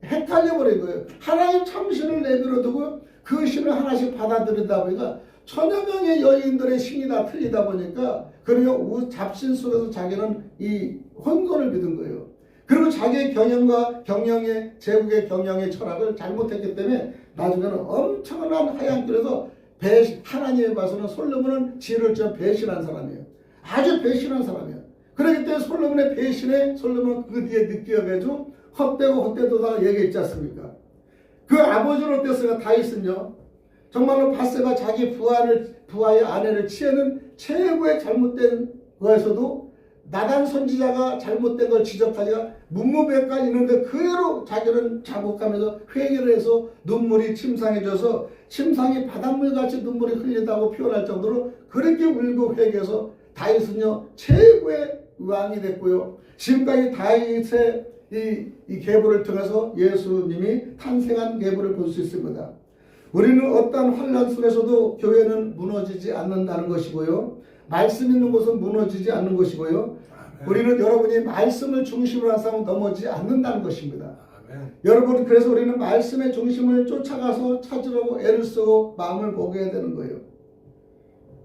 헷갈려 버린 거예요. 하나님 참신을 내버려 두고 그 신을 하나씩 받아들이다 보니까 천여 명의 여인들의 신이 다 틀리다 보니까 그리고 잡신 속에서 자기는 이 혼돈을 믿은 거예요. 그리고 자기의 경영과 경영의 제국의 경영의 철학을 잘못했기 때문에 나중에는 엄청난 하얀 길에서 하나님에 봐서는 솔로몬은 지혜를 좀 배신한 사람이에요. 아주 배신한 사람이에요. 그렇기 때문에 솔로몬의 배신에 솔로몬은 그 뒤에 느껴가지고 헛되도다 얘기했지 않습니까? 그 아버지는 어땠어요? 다윗은요. 정말로 바세가 자기 부하의 아내를 취하는 최고의 잘못된 거에서도 나단 선지자가 잘못된 걸 지적하자 문무백관 있는데 그대로 자기는 자복하면서 회개를 해서 눈물이 침상해져서 침상이 바닷물같이 눈물이 흘린다고 표현할 정도로 그렇게 울고 회개해서 다윗은요 최고의 왕이 됐고요. 지금까지 다윗의 이 계보를 통해서 예수님이 탄생한 계보를 볼 수 있습니다. 우리는 어떠한 환난 속에서도 교회는 무너지지 않는다는 것이고요. 말씀 있는 곳은 무너지지 않는 것이고요. 아멘. 우리는 여러분이 말씀을 중심으로 한 사람은 넘어지지 않는다는 것입니다. 아멘. 여러분 그래서 우리는 말씀의 중심을 쫓아가서 찾으려고 애를 쓰고 마음을 먹여야 되는 거예요.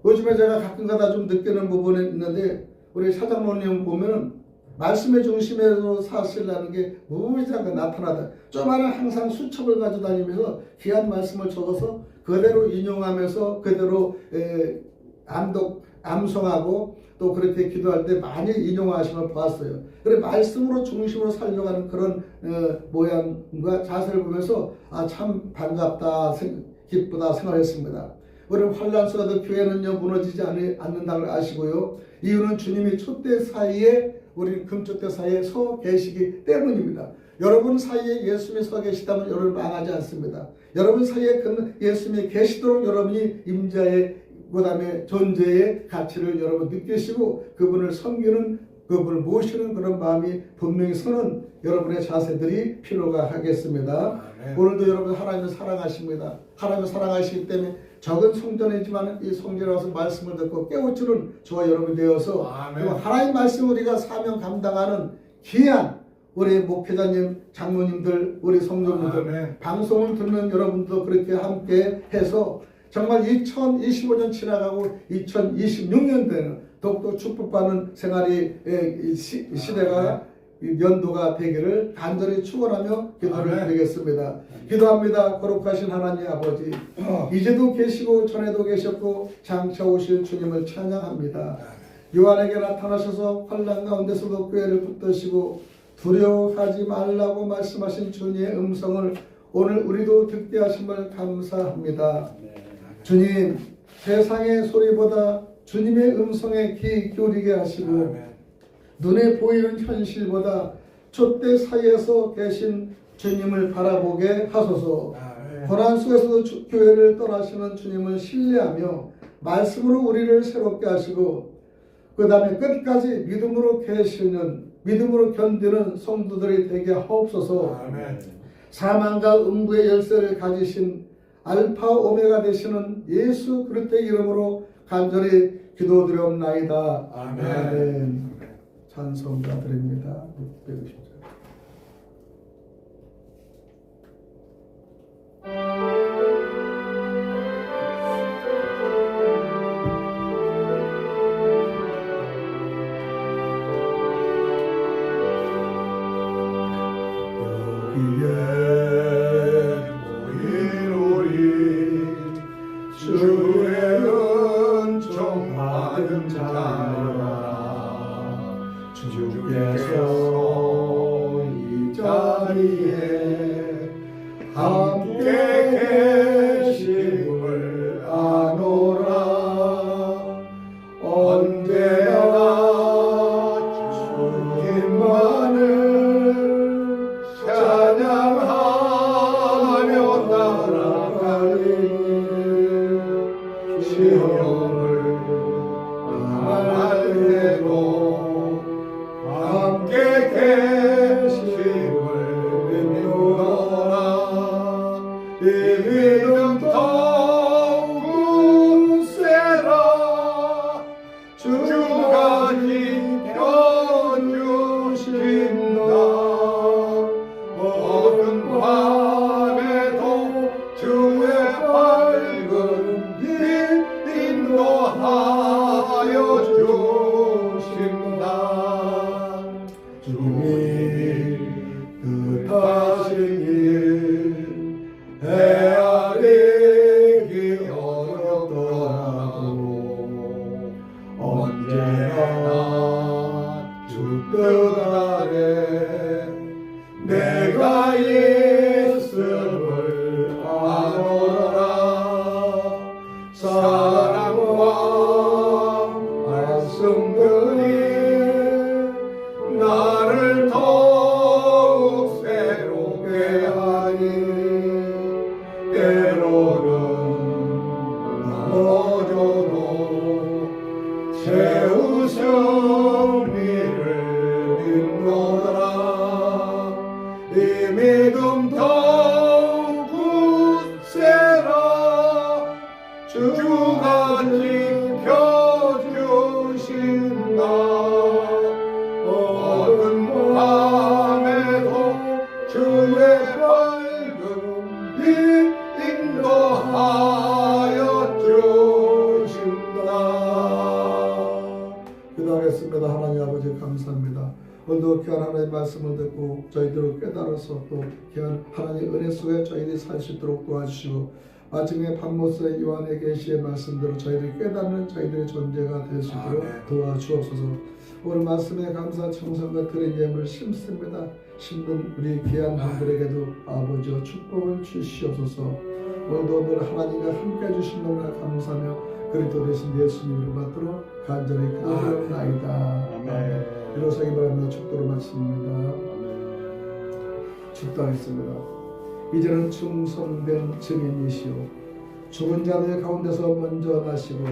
요즘에 제가 가끔가다 좀 느끼는 부분이 있는데 우리 사장모님 보면은 말씀의 중심에서 사시려는 게 무지하게 나타나다. 쪼마는 항상 수첩을 가지고 다니면서 귀한 말씀을 적어서 그대로 인용하면서 그대로 암송하고 또 그렇게 기도할 때 많이 인용하시면 보았어요. 그래 말씀으로 중심으로 살려고 하는 그런 모양과 자세를 보면서 아 참 반갑다 기쁘다 생각했습니다. 우리는 환난 속에도 교회는요 무너지지 않는다는 걸 아시고요. 이유는 주님이 촛대 사이에 우리 금촛대 사이에 서 계시기 때문입니다. 여러분 사이에 예수님이 서 계시다면 여러분 망하지 않습니다. 여러분 사이에 예수님이 계시도록 여러분이 임자의 그 다음에 존재의 가치를 여러분 느끼시고 그분을 섬기는 그분을 모시는 그런 마음이 분명히 서는 여러분의 자세들이 필요가 하겠습니다. 아멘. 오늘도 여러분 하나님을 사랑하십니다. 하나님을 사랑하시기 때문에 적은 성전이지만 이 성전에 와서 말씀을 듣고 깨우치는 저와 여러분이 되어서 하나님 말씀 우리가 사명 감당하는 귀한 우리 목회자님, 장로님들, 우리 성도님들 방송을 듣는 여러분도 그렇게 함께 해서 정말 2025년 지나가고 2026년 되는 더욱더 축복받는 생활이 시대가 연도가 되기를 간절히 축원하며 기도를 드리겠습니다. 기도합니다. 거룩하신 하나님 아버지, 이제도 계시고 전에도 계셨고 장차 오실 주님을 찬양합니다. 요한에게 나타나셔서 환난 가운데서도 교회를 붙드시고 두려워하지 말라고 말씀하신 주님의 음성을 오늘 우리도 듣게 하심을 감사합니다. 주님, 세상의 소리보다 주님의 음성에 귀 기울이게 하시고 아멘. 눈에 보이는 현실보다 촛대 사이에서 계신 주님을 바라보게 하소서. 아멘. 고난 속에서도 교회를 떠나시는 주님을 신뢰하며 말씀으로 우리를 새롭게 하시고 그 다음에 끝까지 믿음으로 계시는 믿음으로 견디는 성도들이 되게 하옵소서. 아멘. 사망과 음부의 열쇠를 가지신 알파 오메가 되시는 예수 그리스도의 이름으로 간절히 기도드리옵나이다. 아멘. 아멘. 찬송가 드립니다. 650절. 여기에 모인 우리 주의 은총 받은 자들아 주께서 이 자리에 함께 계심을 아노라. 언제나 주님만을 찬양하며 따라가니 시험을 당할 때도 함께 계심을 믿노라. 이 믿음 더욱 굳세라. 주가 지켜주신다. 어두운 밤에도 주의 밝은 빛 인도하여 주신다. 주님이 뜻하신 길 헤아리기 어렵더라도 언제나 주 뜻 아래 내가 있음을 아노라. 사랑과 말씀들이 나를 더욱 새롭게 하니 때로는 넘어져도 새 웃음이를 믿노라. 이 믿음 더욱 굳세라. 주가 지켜주신다. 어두운 밤에도 주의 밝은 빛 인도하여 주신다. 기도하겠습니다. 하나님 아버지 감사합니다. 오늘도 귀한 하나님의 말씀을 듣고 저희들을 깨달아서 또 귀한 하나님의 은혜 속에 저희들이 살 수 있도록 도와주시고 마침내 박모스의 요한의 계시의 말씀대로 저희를 깨닫는 저희들의 존재가 될 수 있도록 아멘. 도와주옵소서. 오늘 말씀에 감사 청성과 드린 예물을 심습니다. 심는 우리 귀한 분들에게도 아버지와 축복을 주시옵소서. 오늘도 늘 하나님과 함께 해주신 너무나 감사하며 그리스도 되신 예수님을 받도록 간절히 기도드리옵나이다. 아멘. 이로사기 바랍니다. 축도로 마칩니다. 축도하겠습니다. 이제는 충성된 증인이시오 죽은 자들 가운데서 먼저 나시고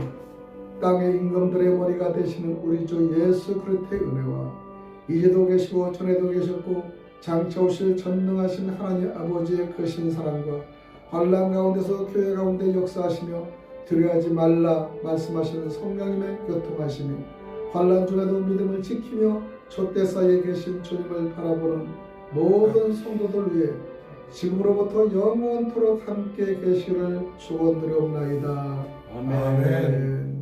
땅의 임금들의 머리가 되시는 우리 주 예수 그리스도의 은혜와 이제도 계시고 전에도 계셨고 장차 오실 전능하신 하나님 아버지의 크신 사랑과 환난 가운데서 교회 가운데 역사하시며 두려워하지 말라 말씀하시는 성령님의 교통하심이 환난 중에도 믿음을 지키며 촛대 사이에 계신 주님을 바라보는 모든 성도들 위해 지금으로부터 영원토록 함께 계시기를 축원드리옵나이다. 아멘.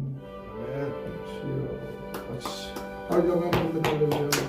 주여. 할렐루야.